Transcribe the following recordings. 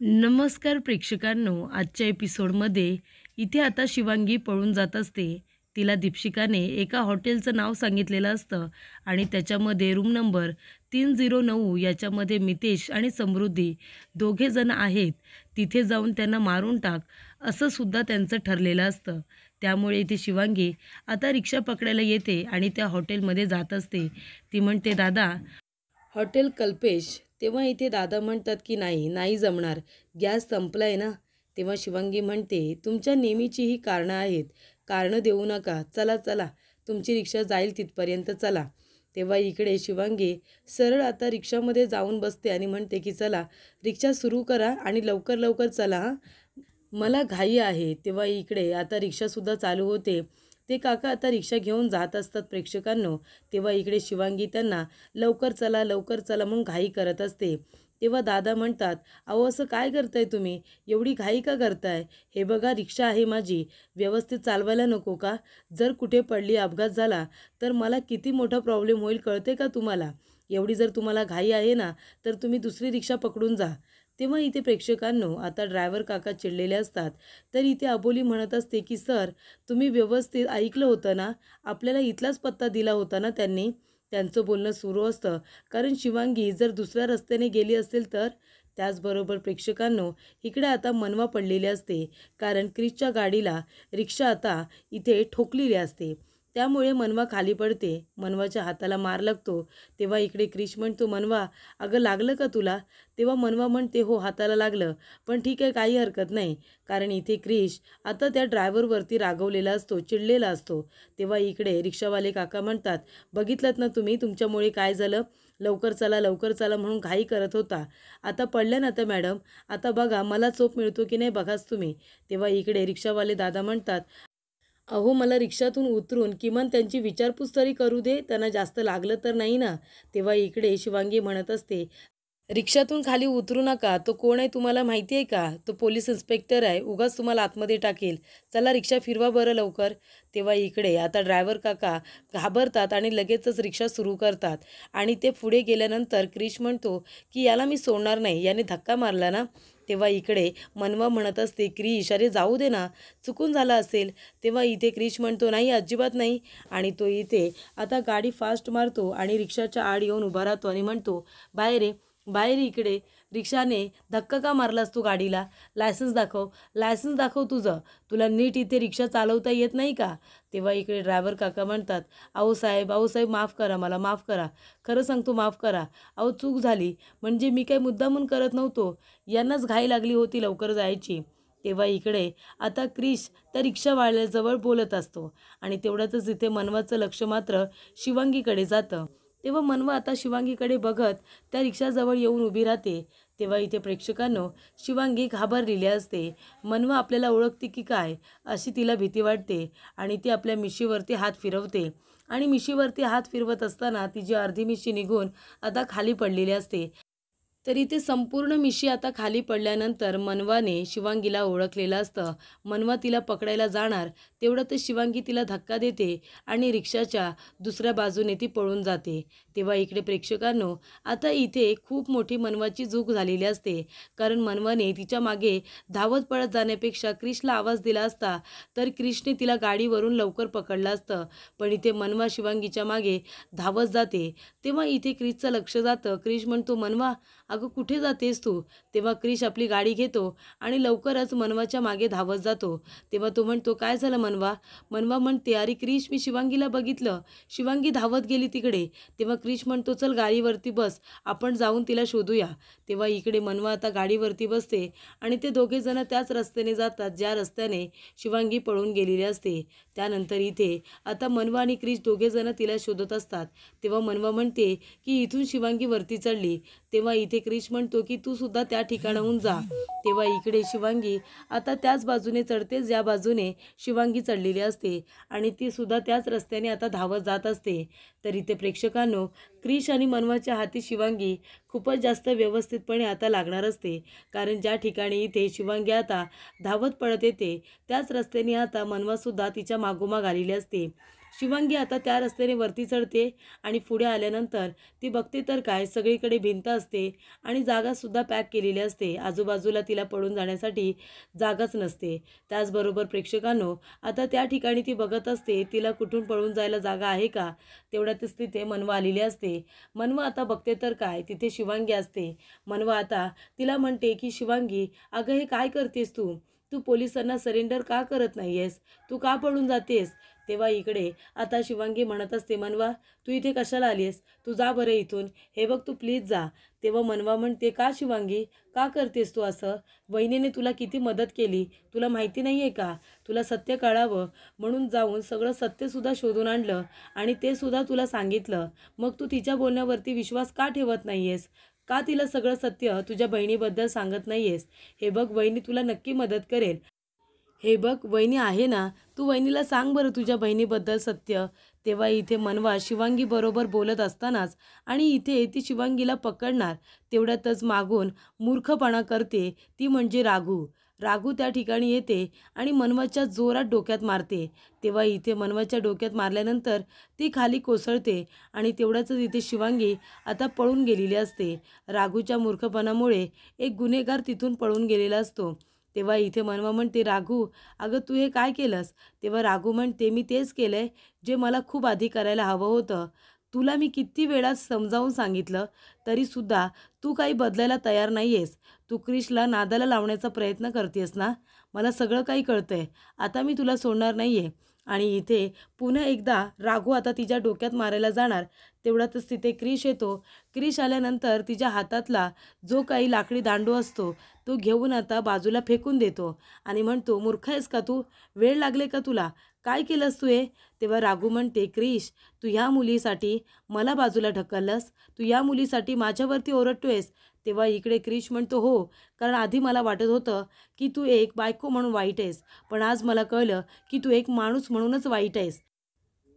नमस्कार प्रेक्षकांनो, आजच्या एपिसोडमध्ये इथे आता शिवांगी पळून जात असते. तिला दीपशिकाने एका हॉटेलचं नाव सांगितलेलं असतं आणि त्याच्यामध्ये रूम नंबर 309 याच्यामध्ये मितेश आणि समृद्धी दोघे जण आहेत. तिथे जाऊन त्यांना मारून टाक असं सुद्धा त्यांचं ठरलेलं असतं. त्यामुळे इथे शिवांगी आता रिक्षा पकडायला येते आणि त्या हॉटेलमध्ये जात असते. ती म्हणते, दादा, हॉटेल कल्पेश. तेव्हा इथे दादा म्हणतात की नाही नाही जमणार, गॅस संपलाय ना. तेव्हा शिवांगी म्हणते, तुमच्या नेहमीची ही कारणं आहेत, कारणं देऊ नका, चला चला, तुमची रिक्षा जाईल तिथपर्यंत चला. तेव्हा इकडे शिवांगी सरळ आता रिक्षामध्ये जाऊन बसते आणि म्हणते की चला, रिक्षा सुरू करा आणि लवकर लवकर चला हां, मला घाई आहे. तेव्हा इकडे आता रिक्षासुद्धा चालू होते. ते काका आता रिक्षा घेऊन जात असतात प्रेक्षकांनो. तेव्हा इकडे शिवांगी त्यांना लवकर चला म्हणून घाई करत असते. तेव्हा दादा म्हणतात, अहो असं काय करताय तुम्ही, एवढी घाई का करताय? हे बघा, रिक्षा आहे माझी, व्यवस्थित चालवायला नको का? जर कुठे पडली, अपघात झाला तर मला किती मोठा प्रॉब्लेम होईल कळते का तुम्हाला? एवढी जर तुम्हाला घाई आहे ना, तर तुम्ही दुसरी रिक्षा पकडून जा. तेव्हा इथे प्रेक्षकांनो आता ड्रायव्हर काका चिडलेले असतात. तर इथे अबोली म्हणत असते की सर, तुम्ही व्यवस्थित ऐकलं होतं ना, आपल्याला इथलाच पत्ता दिला होता ना त्यांनी. त्यांचं बोलणं सुरू असतं, कारण शिवांगी जर दुसऱ्या रस्त्याने गेली असेल तर. त्याचबरोबर प्रेक्षकांनो इकडे आता मनवा पडलेली असते, कारण क्रिसच्या गाडीला रिक्षा आता इथे ठोकलेली असते. त्यामुळे मनवा खाली पडते, मनवाच्या हाताला मार लागतो. तेव्हा इकडे क्रिश म्हणतो, मनवा अगं लागलं का तुला? तेव्हा मनवा म्हणते, हो हाताला लागलं, पण ठीक आहे, काही हरकत नाही. कारण इथे क्रिश आता त्या ड्रायव्हरवरती रागवलेला असतो, चिडलेला असतो. तेव्हा इकडे रिक्षावाले काका म्हणतात, बघितलं ना तुम्ही, तुमच्यामुळे काय झालं, लवकर चला म्हणून घाई करत होता, आता पडल्या ना तर मॅडम, आता बघा मला चोप मिळतो की नाही बघाच तुम्ही. तेव्हा इकडे रिक्षावाले दादा म्हणतात, अहो मला रिक्षातून उतरून किमान त्यांची विचारपूस तरी करू दे, त्यांना जास्त लागलं तर नाही ना. तेव्हा इकडे शिवांगी म्हणत असते, रिक्षातून खाली उतरू नका, तो कोण आहे तुम्हाला माहिती आहे का? तो पोलीस इन्स्पेक्टर आहे, उगाच तुम्हाला आतमध्ये टाकेल. चला रिक्षा फिरवा बरं लवकर. तेव्हा इकडे आता ड्रायव्हर काका घाबरतात आणि लगेचच रिक्षा सुरू करतात. आणि ते पुढे गेल्यानंतर क्रिश म्हणतो की याला मी सोडणार नाही, याने धक्का मारला ना. तेव्हा इकडे मनवा म्हणत असते, क्रिश अरे जाऊ दे ना, चुकून झाला असेल. तेव्हा इथे क्रिश म्हणतो, नाही अजिबात नाही. आणि तो इथे आता गाडी फास्ट मारतो आणि रिक्षाच्या आड येऊन उभा राहतो आणि म्हणतो, बाहेर ये, बाहेर इकडे. रिक्षाने धक्का का मारलास तू गाडीला? लायसन्स दाखव तुझं. तुला नीट इथे रिक्षा चालवता येत नाही का? तेव्हा इकडे ड्रायव्हर काका म्हणतात, अहो साहेब माफ करा, मला माफ करा, खरं सांगतो माफ करा. अहो चूक झाली, म्हणजे मी काही मुद्दामून करत नव्हतो, यांनाच घाई लागली होती लवकर जायची. तेव्हा इकडे आता क्रिश त्या रिक्षावाल्याजवळ बोलत असतो आणि तेवढ्यातच इथे मनवाचं लक्ष मात्र शिवांगीकडे जातं. तेव्हा मनवा आता शिवांगीकडे बघत त्या रिक्षाजवळ येऊन उभी राहते. तेव्हा इथे प्रेक्षकांनो शिवांगी घाबरलेली असते. मनवा आपल्याला ओळखते की काय अशी तिला भीती वाटते आणि ती आपल्या मिशीवरती हात फिरवते आणि मिशीवरती हात फिरवत असताना तिची अर्धी मिशी निघून आता खाली पडलेली असते. तरी ते संपूर्ण मिशी आता खाली पडल्यानंतर मनवाने शिवांगीला ओळखलेलं असतं. मनवा तिला पकडायला जाणार तेवढ्यातच शिवांगी तिला धक्का देते आणि रिक्षाच्या दुसऱ्या बाजूने ती पळून जाते. तेव्हा इकडे प्रेक्षकांनो आता इथे खूप मोठी मनवाची चूक झालेली असते, कारण मनवाने तिच्या मागे धावत पळत जाण्यापेक्षा क्रिशला आवाज दिला असता तर क्रिशने तिला गाडीवरून लवकर पकडलं असतं. पण इथे मनवा शिवांगीच्या मागे धावत जाते. तेव्हा इथे क्रिशचं लक्ष जातं. क्रिश म्हणतो, मनवा अगं कुठे जातेस तू? तेव्हा क्रिश आपली गाडी घेतो आणि लवकरच मनवाच्या मागे धावत जातो. तेव्हा तो म्हणतो, काय झालं मनवा? मनवा म्हणते, अरे क्रिश, मी शिवांगीला बघितलं, शिवांगी धावत गेली तिकडे. तेव्हा क्रिश म्हणतो, चल गाडीवरती बस, आपण जाऊन तिला शोधूया. तेव्हा इकडे मनवा आता गाडीवरती बसते आणि ते दोघे जण त्याच रस्त्याने जातात ज्या रस्त्याने शिवांगी पळून गेलेली असते. त्यानंतर इथे आता मनवा आणि क्रिश दोघे जण तिला शोधत असतात. तेव्हा मनवा म्हणते की इथून शिवांगी वरती चढली. तेव्हा इथे क्रिश म्हणतो की तू सुद्धा त्या ठिकाणाहून जा. तेव्हा इकडे शिवांगी आता त्याच बाजूने चढते ज्या बाजूने शिवांगी चढलेली असते आणि ती सुद्धा त्याच रस्त्याने आता धावत जात असते. तर इथे प्रेक्षकांनो क्रिश आणि मनवाच्या हाती शिवांगी खूपच जास्त व्यवस्थितपणे आता लागणार असते, कारण ज्या ठिकाणी इथे शिवांगी आता धावत पळत येते त्याच रस्त्याने आता मनवासुद्धा तिच्या मागोमाग आलेली असते. शिवांगी आता त्या रस्त्याने वरती चढते आणि पुढे आल्यानंतर ती बघते तर काय, सगळीकडे भिंत असते आणि जागासुद्धा पॅक केलेली असते. आजूबाजूला तिला पळून जाण्यासाठी जागाच नसते. त्याचबरोबर प्रेक्षकांनो, आता त्या ठिकाणी ती बघत असते तिला कुठून पळून जायला जागा आहे का. तेवढ्यातच तिथे मनवा आलेली असते. मनवा आता बघते तर काय, तिथे शिवांगी असते. मनवा आता तिला म्हणते की शिवांगी, अगं हे काय करतेस तू? तू पोलिसांना सरेंडर का करत नाहीयेस? तू का पळून जातेस? तेव्हा इकडे आता शिवांगी म्हणत असते, मनवा तू इथे कशाला आलीस? तू जा बरं इथून, हे बघ तू प्लीज जा. तेव्हा मनवा म्हणते, का शिवांगी, का करतेस तू असं? वहिनीने तुला किती मदत केली, तुला माहिती नाही आहे का? तुला सत्य कळावं म्हणून जाऊन सगळं सत्यसुद्धा शोधून आणलं आणि ते सुद्धा तुला सांगितलं. मग तू तिच्या बोलण्यावरती विश्वास का ठेवत नाहीयेस? का तिला सगळं सत्य तुझ्या बहिणीबद्दल सांगत नाहीयेस? हे बघ वहिनी तुला नक्की मदत करेल. हे बघ वहिनी आहे ना, तू वहिनीला सांग बरं तुझ्या बहिणीबद्दल सत्य. तेव्हा इथे मनवा शिवांगी बरोबर बोलत असतानाच आणि इथे ती शिवांगीला पकडणार तेवढ्यातच मागून मूर्खपणा करते ती म्हणजे राघू. राघू त्या ठिकाणी येते आणि मनवाच्या जोरात डोक्यात मारते. तेव्हा इथे मनवाच्या डोक्यात मारल्यानंतर ती खाली कोसळते आणि तेवढ्याच इथे शिवांगी आता पळून गेलेली असते. राघूच्या मूर्खपणामुळे एक गुन्हेगार तिथून पळून गेलेला असतो. तेव्हा इथे मनवा म्हणते, राघू अगं तू हे काय केलंस? तेव्हा राघू म्हणते, मी तेच केलंय जे मला खूप आधी करायला हवं होतं. तुला मी किती वेळा समजावून सांगितलं तरीसुद्धा तू काही बदलायला तयार नाही आहेस. तू क्रिशला नादाला लावण्याचा प्रयत्न करतेस ना. मला सगळं काही कळतंय. आता मी तुला सोडणार नाही आहे. आणि इथे पुन्हा एकदा राघू आता तिच्या डोक्यात मारायला जाणार तेवढ्यातच तिथे क्रिश येतो. क्रिश आल्यानंतर तिच्या हातातला जो काही लाकडी दांडू असतो तो घेऊन आता बाजूला फेकून देतो आणि म्हणतो, मूर्ख आहेस का तू? वेळ लागले का तुला? काय केलंस तू हे? तेव्हा राघू म्हणते, क्रिश तू ह्या मुलीसाठी मला बाजूला ढकललंस? तू या मुलीसाठी माझ्यावरती ओरडतोयस? तेव्हा इकडे क्रिश म्हणतो, हो, कारण आधी मला वाटत होतं की तू एक बायको म्हणून वाईट आहेस, पण आज मला कळलं की तू एक माणूस म्हणूनच वाईट आहेस.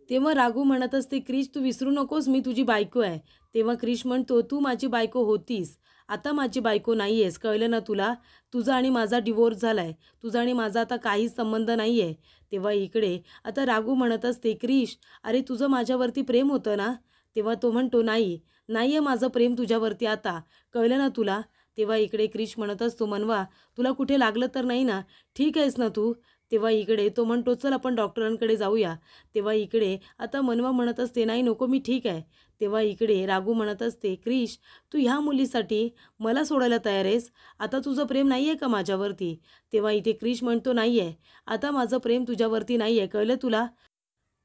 तेव्हा राघू म्हणत असते, क्रिश तू विसरू नकोस मी तुझी बायको आहे. तेव्हा क्रिश म्हणतो, तू माझी बायको होतीस, आता माझी बायको नाही आहेस, कळलं ना तुला? तुझा आणि माझा डिवोर्स झाला आहे. तुझा आणि माझा आता काहीच संबंध नाही आहे. तेव्हा इकडे आता राघू म्हणत असते, क्रिश अरे तुझं माझ्यावरती प्रेम होतं ना? तेव्हा तो म्हणतो, नाही नाही आहे माझं प्रेम तुझ्यावरती आता, कळलं ना तुला? तेव्हा इकडे क्रिश म्हणत असतो, मनवा तुला कुठे लागलं तर नाही ना? ठीक आहेस ना तू? तेव्हा इकडे तो म्हणतो, चल आपण डॉक्टरांकडे जाऊया. तेव्हा इकडे आता मनवा म्हणत असते, नाही नको मी ठीक आहे. तेव्हा इकडे राघू म्हणत असते, क्रिश तू ह्या मुलीसाठी मला सोडायला तयार आहेस? आता तुझं प्रेम नाही आहे का माझ्यावरती? तेव्हा इथे क्रिश म्हणतो, नाही आहे, आता माझं प्रेम तुझ्यावरती नाही आहे, कळलं तुला?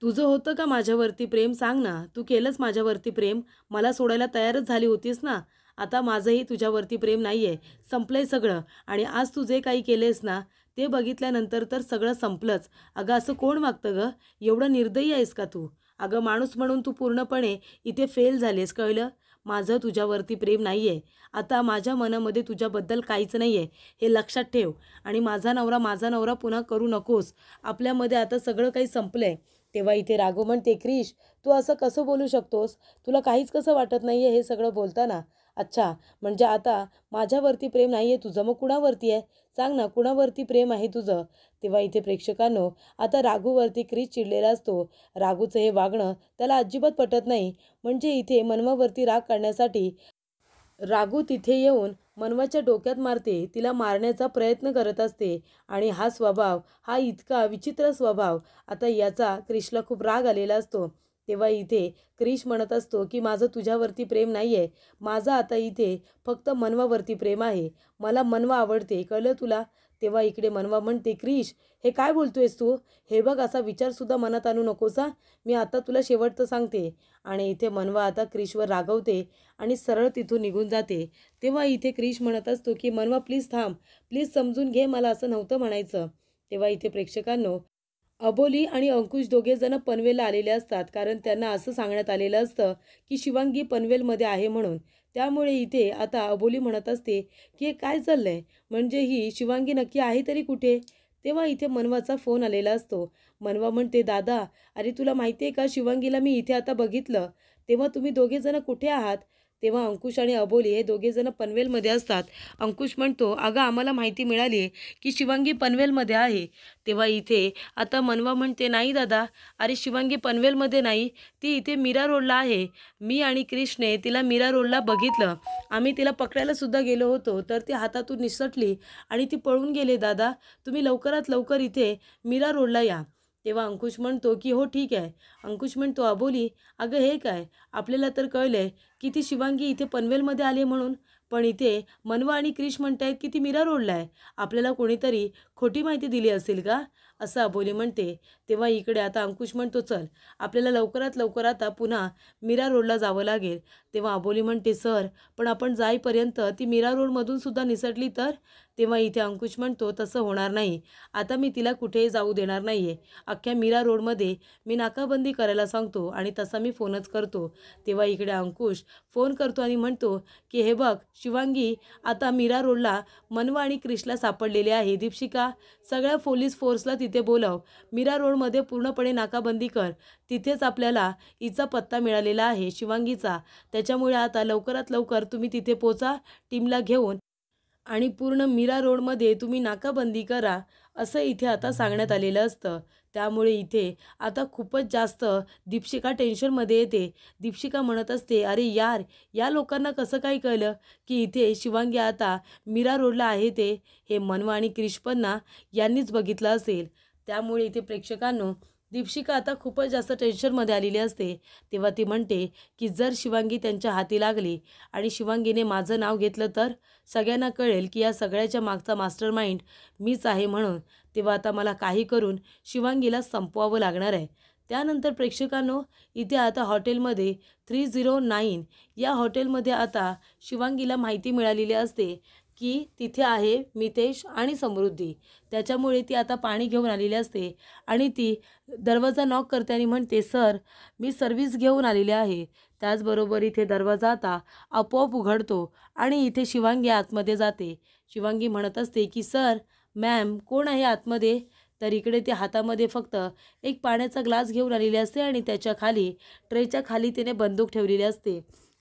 तुझं होतं का माझ्यावरती प्रेम? सांग ना, तू केलंच माझ्यावरती प्रेम, मला सोडायला तयारच झाली होतीस ना. आता माझंही तुझ्यावरती प्रेम नाही आहे, संपलंय सगळं. आणि आज तू जे काही केलेस ना ते बघितल्यानंतर तर सगळं संपलंच. अगं असं कोण वागतं गं? एवढं निर्दयी आहेस का तू? अगं माणूस म्हणून तू पूर्णपणे इथे फेल झालीस, कळलं? माझं तुझ्यावरती प्रेम नाही आहे. आता माझ्या मनामध्ये तुझ्याबद्दल काहीच नाही आहे, हे लक्षात ठेव. आणि माझा नवरा पुन्हा करू नकोस. आपल्यामध्ये आता सगळं काही संपलं आहे. तेव्हा इथे राघव म्हणते, क्रिश तू असं कसं बोलू शकतोस? तुला काहीच कसं वाटत नाही आहे हे सगळं बोलताना? अच्छा, म्हणजे आता माझ्यावरती प्रेम नाही आहे तुझं, मग कुणावरती आहे? सांग ना, कुणावरती प्रेम आहे तुझं? तेव्हा इथे प्रेक्षकांनो आता राघूवरती क्रिश चिडलेला असतो. राघूचं हे वागणं त्याला अजिबात पटत नाही. म्हणजे इथे मनवावरती राग काढण्यासाठी राघू तिथे येऊन मनवाच्या डोक्यात मारते, तिला मारण्याचा प्रयत्न करत असते. आणि हा स्वभाव, हा इतका विचित्र स्वभाव, आता याचा क्रिशला खूप राग आलेला असतो. तेव्हा इथे क्रिश म्हणत असतो की माझं तुझ्यावरती प्रेम नाही आहे, माझं आता इथे फक्त मनवावरती प्रेम आहे, मला मनवा आवडते, कळलं तुला? तेव्हा इकडे मनवा म्हणते, क्रिश हे काय बोलतोयस तू? हे बघ असा विचारसुद्धा मनात आणू नकोस हा, मी आता तुला शेवटचं सांगते. आणि इथे मनवा आता क्रिशवर रागवते आणि सरळ तिथून निघून जाते. तेव्हा इथे क्रिश म्हणत असतो की मनवा प्लीज थांब, प्लीज समजून घे, मला असं नव्हतं म्हणायचं. तेव्हा इथे प्रेक्षकांनो अबोली आणि अंकुश दोघेजण पनवेलला आलेले असतात, कारण त्यांना असं सांगण्यात आलेलं असतं की शिवांगी पनवेलमध्ये आहे म्हणून. त्यामुळे इथे आता अबोली म्हणत असते की हे काय चाललंय, म्हणजे ही शिवांगी नक्की आहे तरी कुठे? तेव्हा इथे मनवाचा फोन आलेला असतो. मनवा म्हणते, दादा अरे तुला माहिती आहे का, शिवांगीला मी इथे आता बघितलं. तेव्हा तुम्ही दोघेजण कुठे आहात? तेव्हा अंकुश आणि अबोली हे दोघेजण पनवेलमध्ये असतात. अंकुश म्हणतो, अगं आम्हाला माहिती मिळाली आहे की शिवांगी पनवेलमध्ये आहे. तेव्हा इथे आता मनवा म्हणते, नाही दादा, अरे शिवांगी पनवेलमध्ये नाही, ती इथे मीरा रोडला आहे. मी आणि क्रिशने तिला मीरा रोडला बघितलं. आम्ही तिला पकडायला सुद्धा गेलो होतो, तर ती हातातून निसटली आणि ती पळून गेले. दादा, तुम्ही लवकरात लवकर इथे मीरा रोडला या. तेव्हा अंकुश म्हणतो की हो ठीक आहे. अंकुश म्हणतो, अबोली, अगं हे काय, आपल्याला तर कळलं आहे की ती शिवांगी इथे पनवेलमध्ये आली म्हणून, पण इथे मनवा आणि क्रिश म्हणतायत की ती मीरा रोडला आहे. आपल्याला कोणीतरी खोटी माहिती दिली असेल का, असं अबोली म्हणते. तेव्हा इकडे आता अंकुश म्हणतो, चल आपल्याला लवकरात लवकर आता पुन्हा मीरा रोडला जावं लागेल. तेव्हा अबोली म्हणते, सर पण आपण जाईपर्यंत ती मीरा रोडमधून सुद्धा निसटली तर. तेव्हा इथे अंकुश म्हणतो, तसं होणार नाही. आता मी तिला कुठेही जाऊ देणार नाही आहे. अख्ख्या मीरा रोडमध्ये मी नाकाबंदी करायला सांगतो आणि तसा मी फोनच करतो. तेव्हा इकडे अंकुश फोन करतो आणि म्हणतो की हे बघ शिवांगी आता मीरा रोडला मनवा आणि क्रिशला सापडलेले आहे. दीपशिका, सगळ्या पोलीस फोर्सला तिथे बोलव. मीरा रोडमध्ये पूर्णपणे नाकाबंदी कर. तिथेच आपल्याला हिचा पत्ता मिळालेला आहे शिवांगीचा. त्याच्यामुळे आता लवकरात लवकर तुम्ही तिथे पोचा टीमला घेऊन आणि पूर्ण मीरा रोडमध्ये तुम्ही नाकाबंदी करा, असं इथे आता सांगण्यात आलेलं असतं. त्यामुळे इथे आता खूपच जास्त दीपशिका टेन्शनमध्ये येते. दीपशिका म्हणत असते, अरे यार, या लोकांना कसं काय कळलं की इथे शिवांगी आता मीरा रोडला आहे ते. हे मनवा आणि क्रिशपन्ना यांनीच बघितलं असेल. त्यामुळे इथे प्रेक्षकांनो दीपशिका आता खूपच जास्त टेन्शनमध्ये आलेली असते. तेव्हा ती म्हणते की जर शिवांगी त्यांच्या हाती लागली आणि शिवांगीने माझं नाव घेतलं तर सगळ्यांना कळेल की या सगळ्याच्या मागचा मास्टर माइंड मीच आहे म्हणून. तेव्हा आता मला काही करून शिवांगीला संपवावं लागणार आहे. त्यानंतर प्रेक्षकांनो इथे आता हॉटेलमध्ये 309 या हॉटेलमध्ये आता शिवांगीला माहिती मिळालेली असते की तिथे आहे मितेश आणि समृद्धी. त्याच्यामुळे ती आता पाणी घेऊन आलेली असते आणि ती दरवाजा नॉक करते आणि म्हणते, सर मी सर्व्हिस घेऊन आलेली आहे. त्याचबरोबर इथे दरवाजा आता आपोआप उघडतो आणि इथे शिवांगी आतमध्ये जाते. शिवांगी म्हणत असते की सर, मॅम कोण आहे आतमध्ये. तर इकडे ते हातामध्ये फक्त एक पाण्याचा ग्लास घेऊन आलेली असते आणि त्याच्या खाली ट्रेच्या खाली तिने बंदूक ठेवलेली असते.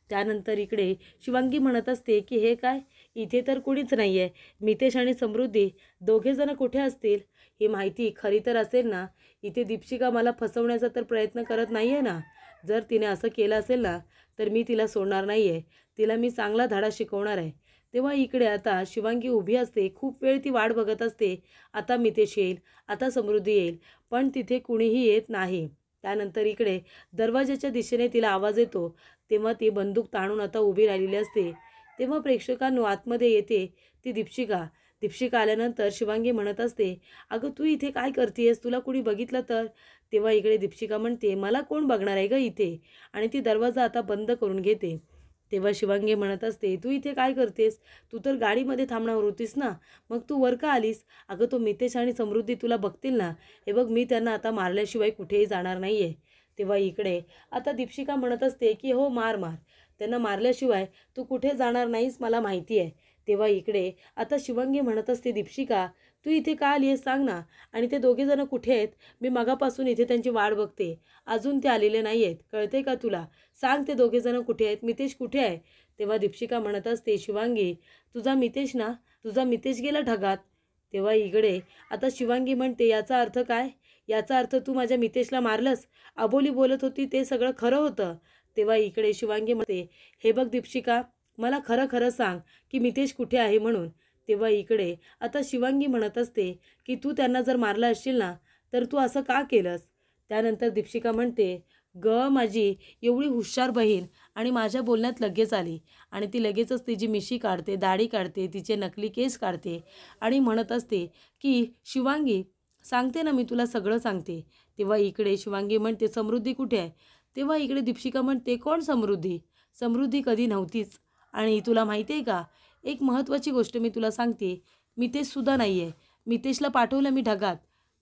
त्यानंतर इकडे शिवांगी म्हणत असते की हे काय, इथे तर कुणीच नाही आहे. मितेश आणि समृद्धी दोघेजणं कुठे असतील. ही माहिती खरी तर असेल ना. इथे दीपशिका मला फसवण्याचा तर प्रयत्न करत नाही आहे ना. जर तिने असं केलं असेल ना तर मी तिला सोडणार नाही आहे. तिला मी चांगला धडा शिकवणार आहे. तेव्हा इकडे आता शिवांगी उभी असते. खूप वेळ ती वाट बघत असते. आता मितेश येईल, आता समृद्धी येईल, पण तिथे कुणीही येत नाही. त्यानंतर इकडे दरवाजाच्या दिशेने तिला आवाज येतो. तेव्हा ती बंदूक ताणून आता उभी राहिलेली असते. तेव्हा प्रेक्षकांनो आतमध्ये येते ती दीपशिका. दीपशिका आल्यानंतर शिवांगी म्हणत असते, अगं तू इथे काय करतेस, तुला कुणी बघितलं तर. तेव्हा इकडे दीपशिका म्हणते, मला कोण बघणार आहे गं इथे, आणि ती दरवाजा आता बंद करून घेते. तेव्हा शिवांगी म्हणत असते, तू इथे काय करतेस, तू तर गाडीमध्ये थांबणार होतीस ना, मग तू वर का आलीस. अगं तो मितेश आणि समृद्धी तुला बघतील ना. हे बघ, मी त्यांना आता मारल्याशिवाय कुठेही जाणार नाही आहे. तेव्हा इकडे आता दीपशिका म्हणत असते की हो, मार मार, त्यांना मारल्याशिवाय तू कुठे जाणार नाहीस, मला माहिती आहे. तेव्हा इकडे आता शिवांगी म्हणत असते, दीपशिका तू इथे का आली आहेस सांग ना, आणि ते दोघेजणं कुठे आहेत. मी मगापासून इथे त्यांची वाट बघते, अजून ते आलेले नाही आहेत, कळते का तुला. सांग ते दोघेजणं कुठे आहेत, मितेश कुठे आहे. तेव्हा दीपशिका म्हणत असते, शिवांगी तुझा मितेश ना, तुझा मितेश गेला ढगात. तेव्हा इकडे आता शिवांगी म्हणते, याचा अर्थ काय. याचा अर्थ तू माझ्या मितेशला मारलंस. अबोली बोलत होती ते सगळं खरं होतं. तेव्हा इकडे शिवांगी म्हणते, हे बघ दीपशिका, मला खरं खरं सांग की मितेश कुठे आहे म्हणून. तेव्हा इकडे आता शिवांगी म्हणत असते की तू त्यांना जर मारला असशील ना तर तू असं का केलंस. त्यानंतर दीपशिका म्हणते, माझी एवढी हुशार बहीण आणि माझ्या बोलण्यात लगेच आली आणि ती लगेचच तिची मिशी काढते, दाढी काढते, तिचे नकली केस काढते आणि म्हणत असते की शिवांगी सांगते ना, मी तुला सगळं सांगते. तेव्हा इकडे शिवांगी म्हणते, समृद्धी कुठे आहे. तेव्हा इकडे दीपशिका म्हणते, कोण समृद्धी. समृद्धी कधी नव्हतीच. आणि तुला माहिती आहे का, एक महत्त्वाची गोष्ट मी तुला सांगते, मितेशसुद्धा नाही आहे. मितेशला पाठवलं मी ढगात.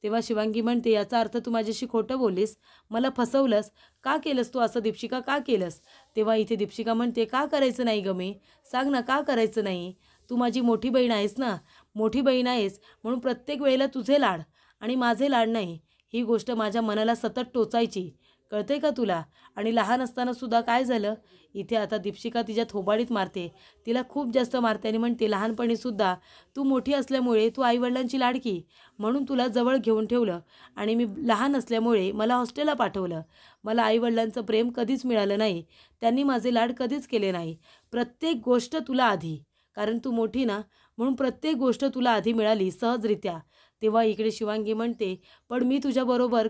तेव्हा शिवांगी म्हणते, याचा अर्थ तू माझ्याशी खोटं बोललीस, मला फसवलंस. का केलंस तू असं दीपशिका, का केलंस. तेव्हा इथे दीपशिका म्हणते, का करायचं नाही गं मी, सांग ना का करायचं नाही. तू माझी मोठी बहीण आहेस ना, मोठी बहीण आहेस म्हणून प्रत्येक वेळेला तुझे लाड आणि माझे लाड नाही, ही गोष्ट माझ्या मनाला सतत टोचायची. कळतंय का तुला? आणि लहान असताना सुद्धा काय झालं, इथे आता दीपशिका तिच्या थोबाडीत मारते, तिला खूप जास्त मारते आणि म्हणते लहानपणीसुद्धा तू मोठी असल्यामुळे तू आईवडिलांची लाडकी म्हणून तुला जवळ घेऊन ठेवलं आणि मी लहान असल्यामुळे मला हॉस्टेलला पाठवलं. मला आईवडिलांचं प्रेम कधीच मिळालं नाही, त्यांनी माझे लाड कधीच केले नाही. प्रत्येक गोष्ट तुला आधी, कारण तू मोठी ना, म्हणून प्रत्येक गोष्ट तुला आधी मिळाली सहजरित्या. तेव्हा इकडे शिवांगी म्हणते, पण मी तुझ्याबरोबर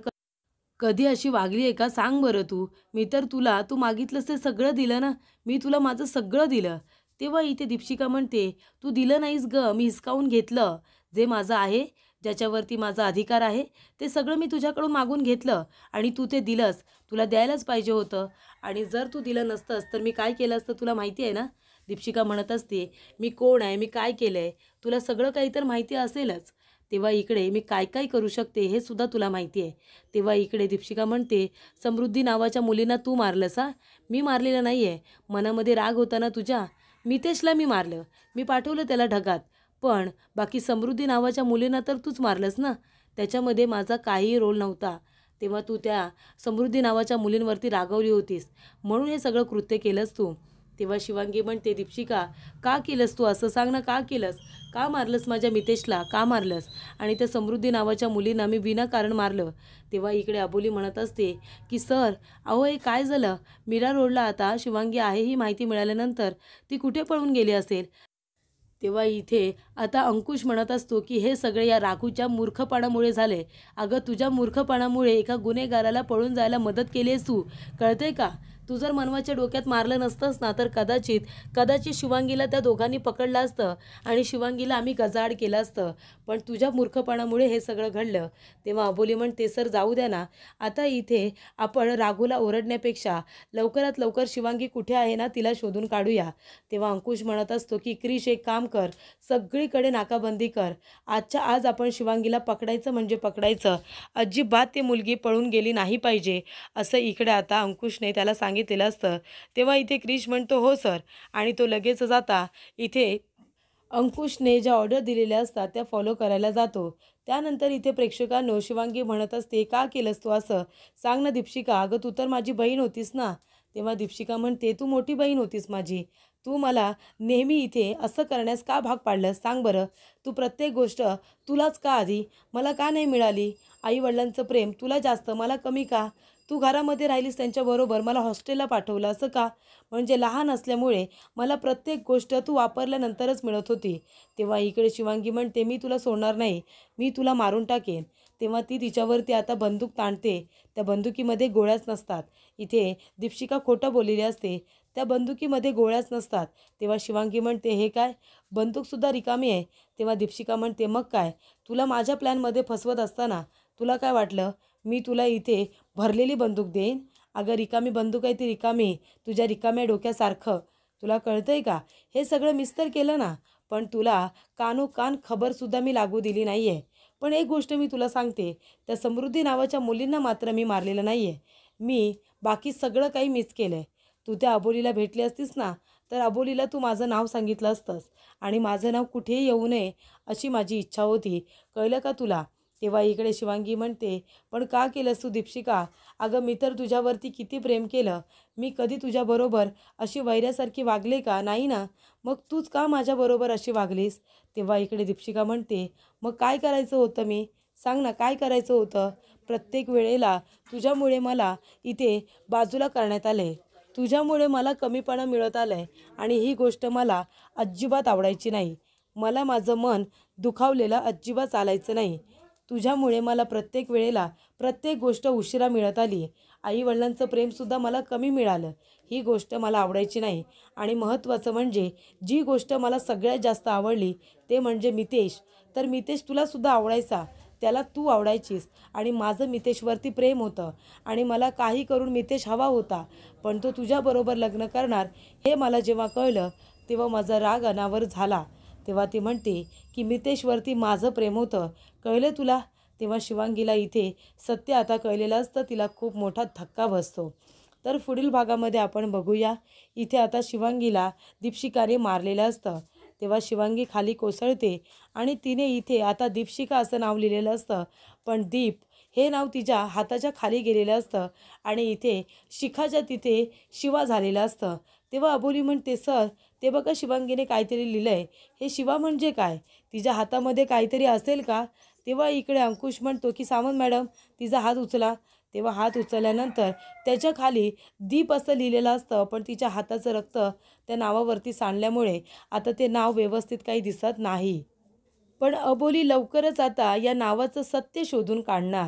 कधी अशी वागली आहे का सांग बरं तू? मी तर तुला तू मागितलंस ते सगळं दिलं ना, मी तुला माझं सगळं दिलं. तेव्हा इथे दीपशिका म्हणते, तू दिलं नाहीस गं, मी हिसकावून घेतलं. जे माझं आहे, ज्याच्यावरती माझा अधिकार आहे, ते सगळं मी तुझ्याकडून मागून घेतलं आणि तू ते दिलंस. तुला द्यायलाच पाहिजे होतं आणि जर तू दिलं नसतंस तर मी काय केलं असतं तुला माहिती आहे ना? दीपशिका म्हणत असते, मी कोण आहे, मी काय केलं आहे, तुला सगळं काही तर माहिती असेलच. तेव्हा इकडे मी काय काय करू शकते हे सुद्धा तुला माहिती आहे. तेव्हा इकडे दीपशिका म्हणते, समृद्धी नावाच्या मुलींना तू मारलंस हा? मी मारलेलं नाही आहे. मनामध्ये राग होता ना तुझ्या? मितेशला मी मारलं, मी पाठवलं त्याला ढगात. पण बाकी समृद्धी नावाच्या मुलींना तर तूच मारलंस ना, त्याच्यामध्ये माझा काहीही रोल नव्हता. तेव्हा तू त्या समृद्धी नावाच्या मुलींवरती रागवली होतीस, म्हणून हे सगळं कृत्य केलंस तू. तेव्हा शिवांगी म्हणते, दीपशिका का केलंस तू असं सांग ना, का केलंस? का मारलंस माझ्या मितेशला, का मारलंस? आणि त्या समृद्धी नावाच्या मुलींना मी विनाकारण मारलं. तेव्हा इकडे अबोली म्हणत असते की सर, अहो हे काय झालं? मीरा रोडला आता शिवांगी आहे ही माहिती मिळाल्यानंतर ती कुठे पळून गेली असेल? तेव्हा इथे आता अंकुश म्हणत असतो की हे सगळे या राघूच्या मूर्खपणामुळे झाले. अगं तुझ्या मूर्खपणामुळे एका गुन्हेगाराला पळून जायला मदत केली आहेस तू, कळतंय का? तू जर मनवाच्या डोक्यात मारलं नसतंस ना तर कदाचित कदाचित शिवांगीला त्या दोघांनी पकडलं असतं आणि शिवांगीला आम्ही गजाआड केलं असतं. पण तुझ्या मूर्खपणामुळे हे सगळं घडलं. तेव्हा अबोली म्हणते, सर जाऊ द्या ना, आता इथे आपण राघूला ओरडण्यापेक्षा लवकरात लवकर शिवांगी कुठे आहे ना तिला शोधून काढूया. तेव्हा अंकुश म्हणत असतो की क्रिश एक काम कर, सगळीकडे नाकाबंदी कर. आजच्या आज आपण शिवांगीला पकडायचं म्हणजे पकडायचं. अजिबात ती मुलगी पळून गेली नाही पाहिजे, असं इकडे आता अंकुशने त्याला सांगितलेलं असतं. तेव्हा इथे क्रिश म्हणतो हो सर, आणि तो लगेच जाता इथे अंकुशने ज्या ऑर्डर दिलेल्या असतात त्या फॉलो करायला जातो. त्यानंतर इथे प्रेक्षकांनो शिवांगी म्हणत असते, का केलंस तू असं? सांग ना दीपशिका, अगं तू तर माझी बहीण होतीस ना. तेव्हा दीपशिका म्हणते, तू मोठी बहीण होतीस माझी, तू मला नेहमी इथे असं करण्यास का भाग पाडलंस सांग बरं? तू प्रत्येक गोष्ट तुलाच का आधी, मला का नाही मिळाली? आईवडिलांचं प्रेम तुला जास्त, मला कमी का? तू घरामध्ये राहिलीस त्यांच्याबरोबर, मला हॉस्टेलला पाठवलं असं का? म्हणजे लहान असल्यामुळे मला प्रत्येक गोष्ट तू वापरल्यानंतरच मिळत होती. तेव्हा इकडे शिवांगी म्हणते, मी तुला सोडणार नाही, मी तुला मारून टाकेन. तेव्हा ती तिच्यावरती आता बंदूक ताणते. त्या बंदुकीमध्ये गोळ्याच नसतात. इथे दीपशिका खोटं बोललेली असते, त्या बंदुकीमध्ये गोळ्याच नसतात. तेव्हा शिवांगी म्हणते, हे काय, बंदूकसुद्धा रिकामी आहे. तेव्हा दीपशिका म्हणते, मग काय, तुला माझ्या प्लॅनमध्ये फसवत असताना तुला काय वाटलं मी तुला इथे भरलेली बंदूक देईन? अगं रिकामी बंदूक आहे ती, रिकामी, तुझ्या रिकाम्या डोक्यासारखं. तुला कळतंय का? हे सगळं मिस्तर केलं ना, पण तुला कानोकान खबरसुद्धा मी लागू दिली नाही आहे. पण एक गोष्ट मी तुला सांगते, त्या समृद्धी नावाच्या मुलींना मात्र मी मारलेलं नाही आहे. मी बाकी सगळं काही मिस केलं आहे. तू त्या अबोलीला भेटली असतीस ना, तर अबोलीला तू माझं नाव सांगितलं असतंस आणि माझं नाव कुठेही येऊ नये अशी माझी इच्छा होती. कळलं का तुला? तेव्हा इकडे शिवांगी म्हणते, पण का केलंस तू दीपशिका? अगं मी तर तुझ्यावरती किती प्रेम केलं. मी कधी तुझ्याबरोबर अशी वैऱ्यासारखी वागले का? नाही ना. मग तूच का माझ्याबरोबर अशी वागलीस? तेव्हा इकडे दीपशिका म्हणते, मग काय करायचं होतं मी? सांग ना, काय करायचं होतं? प्रत्येक वेळेला तुझ्यामुळे मला इथे बाजूला करण्यात आले, तुझ्यामुळे मला कमीपणा मिळत आलं आहे आणि ही गोष्ट मला अजिबात आवडायची नाही. मला माझं मन दुखावलेलं अजिबात चालायचं नाही. तुझ्यामुळे मला प्रत्येक वेळेला प्रत्येक गोष्ट उशिरा मिळत आली. आईवडिलांचं प्रेमसुद्धा मला कमी मिळालं. ही गोष्ट मला आवडायची नाही. आणि महत्त्वाचं म्हणजे जी गोष्ट मला सगळ्यात जास्त आवडली ते म्हणजे मितेश. तर मितेश तुलासुद्धा आवडायचा, त्याला तू आवडायचीस आणि माझं मितेशवरती प्रेम होतं आणि मला काही करून मितेश हवा होता. पण तो तुझ्याबरोबर लग्न करणार हे मला जेव्हा कळलं तेव्हा माझा राग अनावर झाला. तेव्हा ती म्हणते की मितेशवरती माझं प्रेम होतं, कळलं तुला? तेव्हा शिवांगीला इथे सत्य आता कळलेलं असतं, तिला खूप मोठा धक्का बसतो. तर पुढील भागामध्ये आपण बघूया. इथे आता शिवांगीला दीपशिकाने मारलेलं असतं. तेव्हा शिवांगी खाली कोसळते आणि तिने इथे आता दीपशिका असं नाव लिहिलेलं असतं, पण दीप हे नाव तिच्या हाताच्या खाली गेलेलं असतं आणि इथे शिखाच्या तिथे शिवा झालेलं असतं. तेव्हा अबोली म्हणते, सर ते बघा शिवांगीने काहीतरी लिहिलं आहे, हे शिवा म्हणजे काय? तिच्या हातामध्ये काहीतरी असेल का? तेव्हा इकडे अंकुश म्हणतो की सावंत मॅडम तिचा हात उचला. तेव्हा हात उचलल्यानंतर त्याच्या खाली दीप असं लिहिलेलं असतं, पण तिच्या हाताचं रक्त त्या नावावरती सांडल्यामुळे आता ते नाव व्यवस्थित काही दिसत नाही. पण अबोली लवकरच आता या नावाचं सत्य शोधून काढणार.